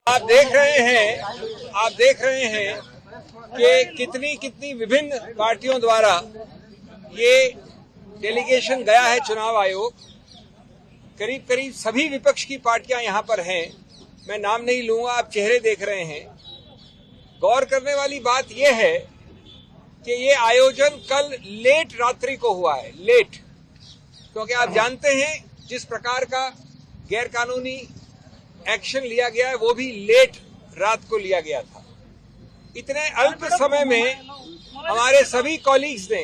आप देख रहे हैं कि कितनी विभिन्न पार्टियों द्वारा ये डेलीगेशन गया है चुनाव आयोग। करीब सभी विपक्ष की पार्टियां यहां पर हैं। मैं नाम नहीं लूंगा, आप चेहरे देख रहे हैं। गौर करने वाली बात यह है कि ये आयोजन कल लेट रात्रि को हुआ है, लेट, क्योंकि आप जानते हैं जिस प्रकार का गैरकानूनी एक्शन लिया गया है वो भी लेट रात को लिया गया था। इतने अल्प समय में हमारे सभी कॉलीग्स ने,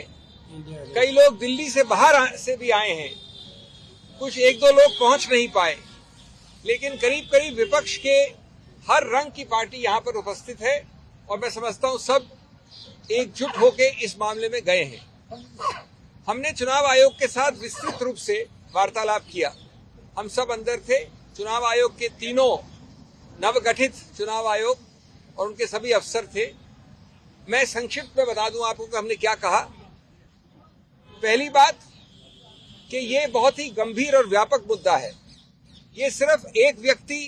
कई लोग दिल्ली से बाहर से भी आए हैं, कुछ एक दो लोग पहुंच नहीं पाए, लेकिन करीब विपक्ष के हर रंग की पार्टी यहां पर उपस्थित है और मैं समझता हूं सब एकजुट होकर इस मामले में गए हैं। हमने चुनाव आयोग के साथ विस्तृत रूप से वार्तालाप किया। हम सब अंदर थे। चुनाव आयोग के तीनों नवगठित चुनाव आयोग और उनके सभी अफसर थे। मैं संक्षिप्त में बता दूं आपको कि हमने क्या कहा। पहली बात कि ये बहुत ही गंभीर और व्यापक मुद्दा है। ये सिर्फ एक व्यक्ति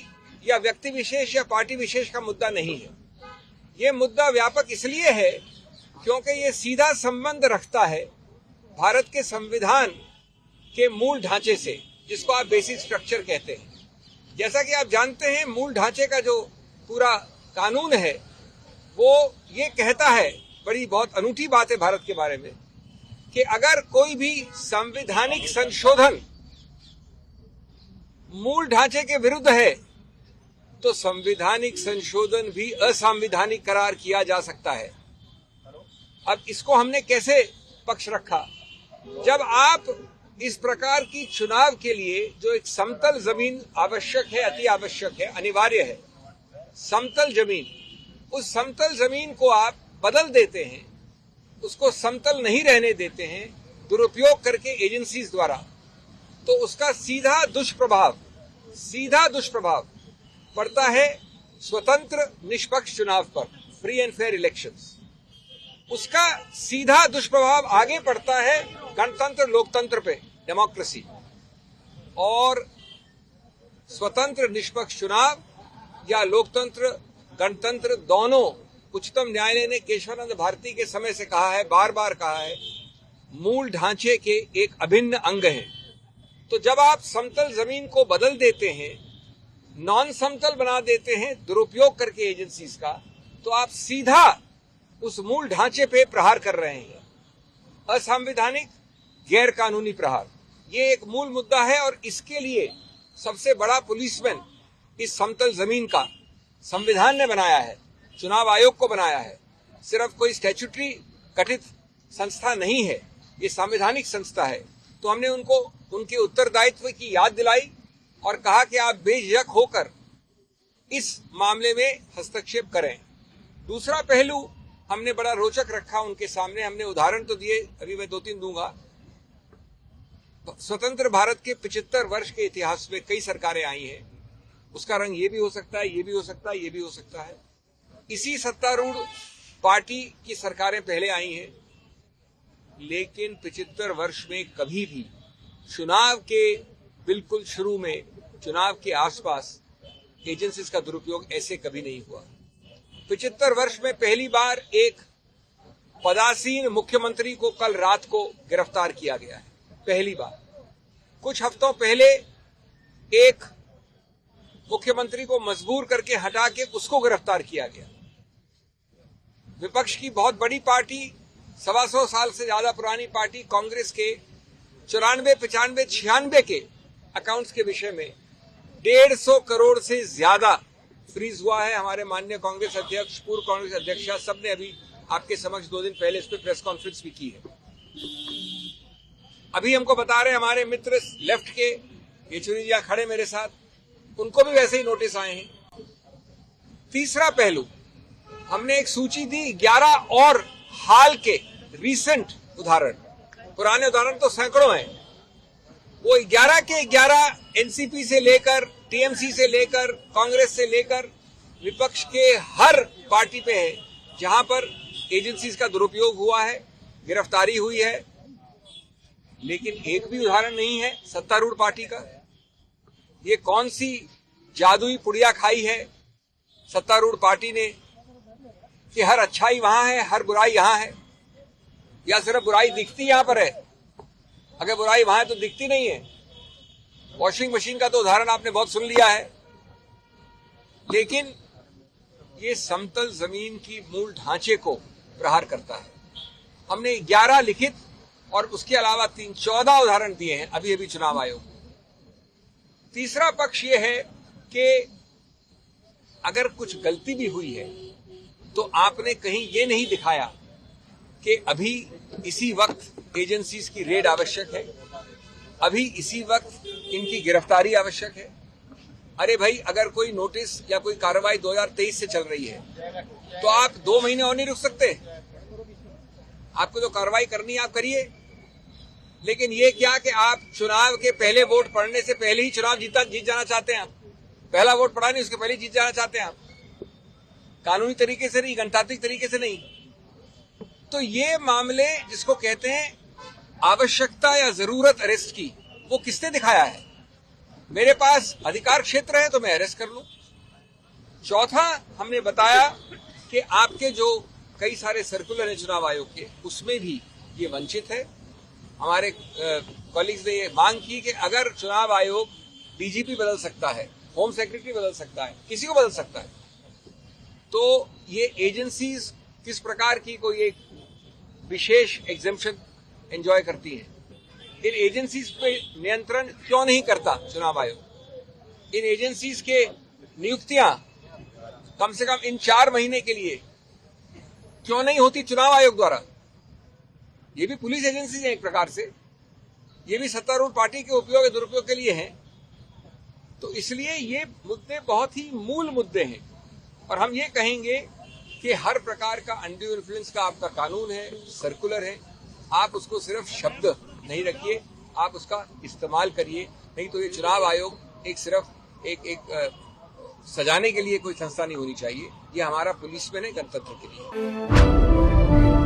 या व्यक्ति विशेष या पार्टी विशेष का मुद्दा नहीं है। ये मुद्दा व्यापक इसलिए है क्योंकि ये सीधा संबंध रखता है भारत के संविधान के मूल ढांचे से, जिसको आप बेसिक स्ट्रक्चर कहते हैं। जैसा कि आप जानते हैं, मूल ढांचे का जो पूरा कानून है वो ये कहता है, बहुत अनूठी बात है भारत के बारे में, कि अगर कोई भी संवैधानिक संशोधन मूल ढांचे के विरुद्ध है तो संवैधानिक संशोधन भी असंवैधानिक करार किया जा सकता है। अब इसको हमने कैसे पक्ष रखा? जब आप इस प्रकार की चुनाव के लिए जो एक समतल जमीन आवश्यक है, अति आवश्यक है, अनिवार्य है, समतल जमीन, उस समतल जमीन को आप बदल देते हैं, उसको समतल नहीं रहने देते हैं दुरुपयोग करके एजेंसीज द्वारा, तो उसका सीधा दुष्प्रभाव पड़ता है स्वतंत्र निष्पक्ष चुनाव पर, फ्री एंड फेयर इलेक्शंस। उसका सीधा दुष्प्रभाव आगे पड़ता है गणतंत्र लोकतंत्र पे, डेमोक्रेसी। और स्वतंत्र निष्पक्ष चुनाव या लोकतंत्र गणतंत्र दोनों उच्चतम न्यायालय ने केशवानंद भारती के समय से कहा है, बार बार कहा है, मूल ढांचे के एक अभिन्न अंग हैं। तो जब आप समतल जमीन को बदल देते हैं, नॉन समतल बना देते हैं दुरुपयोग करके एजेंसीज का, तो आप सीधा उस मूल ढांचे पे प्रहार कर रहे हैं, असंवैधानिक गैर कानूनी प्रहार। ये एक मूल मुद्दा है और इसके लिए सबसे बड़ा पुलिसमैन इस समतल जमीन का संविधान ने बनाया है, चुनाव आयोग को बनाया है। सिर्फ कोई स्टैट्यूटरी गठित संस्था नहीं है, ये संवैधानिक संस्था है। तो हमने उनको उनके उत्तरदायित्व की याद दिलाई और कहा कि आप बेझिझक होकर इस मामले में हस्तक्षेप करें। दूसरा पहलू हमने बड़ा रोचक रखा उनके सामने। हमने उदाहरण तो दिए, अभी मैं 2-3 दूंगा। स्वतंत्र भारत के 75 वर्ष के इतिहास में कई सरकारें आई हैं। उसका रंग ये भी हो सकता है, ये भी हो सकता है, ये भी हो सकता है। इसी सत्तारूढ़ पार्टी की सरकारें पहले आई हैं, लेकिन 75 वर्ष में कभी भी चुनाव के बिल्कुल शुरू में, चुनाव के आसपास एजेंसीज का दुरुपयोग ऐसे कभी नहीं हुआ। 75 वर्ष में पहली बार एक पदासीन मुख्यमंत्री को कल रात को गिरफ्तार किया गया है, पहली बार। कुछ हफ्तों पहले एक मुख्यमंत्री को मजबूर करके हटा के उसको गिरफ्तार किया गया। विपक्ष की बहुत बड़ी पार्टी, 125 साल से ज्यादा पुरानी पार्टी कांग्रेस के 94, 95, 96 के अकाउंट्स के विषय में 150 करोड़ से ज्यादा फ्रीज हुआ है। हमारे माननीय कांग्रेस अध्यक्ष, पूर्व कांग्रेस अध्यक्षा, सबने अभी आपके समक्ष 2 दिन पहले इस पर प्रेस कॉन्फ्रेंस भी की है। अभी हमको बता रहे हमारे मित्र लेफ्ट के, येचुरी जी खड़े मेरे साथ, उनको भी वैसे ही नोटिस आए हैं। तीसरा पहलू, हमने एक सूची दी 11 और हाल के रीसेंट उदाहरण। पुराने उदाहरण तो सैकड़ों हैं, वो 11 के 11 एनसीपी से लेकर, टीएमसी से लेकर, कांग्रेस से लेकर विपक्ष के हर पार्टी पे है जहां पर एजेंसीज का दुरुपयोग हुआ है, गिरफ्तारी हुई है। लेकिन एक भी उदाहरण नहीं है सत्तारूढ़ पार्टी का। ये कौन सी जादुई पुड़िया खाई है सत्तारूढ़ पार्टी ने कि हर अच्छाई वहां है, हर बुराई यहां है, या सिर्फ बुराई दिखती यहां पर है? अगर बुराई वहां है तो दिखती नहीं है। वॉशिंग मशीन का तो उदाहरण आपने बहुत सुन लिया है, लेकिन ये समतल जमीन की मूल ढांचे को प्रहार करता है। हमने 11 लिखित और उसके अलावा 14 उदाहरण दिए हैं अभी अभी चुनाव आयोग। तीसरा पक्ष ये है कि अगर कुछ गलती भी हुई है तो आपने कहीं ये नहीं दिखाया कि अभी इसी वक्त एजेंसीज की रेड आवश्यक है, अभी इसी वक्त इनकी गिरफ्तारी आवश्यक है। अरे भाई, अगर कोई नोटिस या कोई कार्रवाई 2023 से चल रही है तो आप 2 महीने और नहीं रुक सकते? आपको जो कार्रवाई करनी है आप करिए, लेकिन ये क्या कि आप चुनाव के पहले वोट पड़ने से पहले ही चुनाव जीत जाना चाहते हैं। आप पहला वोट पड़ा नहीं, उसके पहले जीत जाना चाहते हैं आप, कानूनी तरीके से नहीं, गणतांत्रिक तरीके से नहीं। तो ये मामले जिसको कहते हैं आवश्यकता या जरूरत अरेस्ट की, वो किसने दिखाया है? मेरे पास अधिकार क्षेत्र है तो मैं अरेस्ट कर लूं। चौथा, हमने बताया कि आपके जो कई सारे सर्कुलर हैं चुनाव आयोग के, उसमें भी ये वंचित है। हमारे कॉलीग्स ने ये मांग की कि अगर चुनाव आयोग डीजीपी बदल सकता है, होम सेक्रेटरी बदल सकता है, किसी को बदल सकता है, तो ये एजेंसीज किस प्रकार की कोई एक विशेष एग्जेम्पशन एंजॉय करती हैं? इन एजेंसीज पे नियंत्रण क्यों नहीं करता चुनाव आयोग? इन एजेंसीज के नियुक्तियां कम से कम इन 4 महीने के लिए क्यों नहीं होती चुनाव आयोग द्वारा? ये भी पुलिस एजेंसीज हैं एक प्रकार से, ये भी सत्तारूढ़ पार्टी के उपयोग या दुरुपयोग के लिए हैं। तो इसलिए ये मुद्दे बहुत ही मूल मुद्दे हैं, और हम ये कहेंगे कि हर प्रकार का अनड्यू इन्फ्लुएंस का आपका कानून है, सर्कुलर है, आप उसको सिर्फ शब्द नहीं रखिए, आप उसका इस्तेमाल करिए। नहीं तो ये चुनाव आयोग एक सिर्फ एक सजाने के लिए कोई संस्था नहीं होनी चाहिए। ये हमारा पुलिस में नहीं, गणतंत्र के लिए।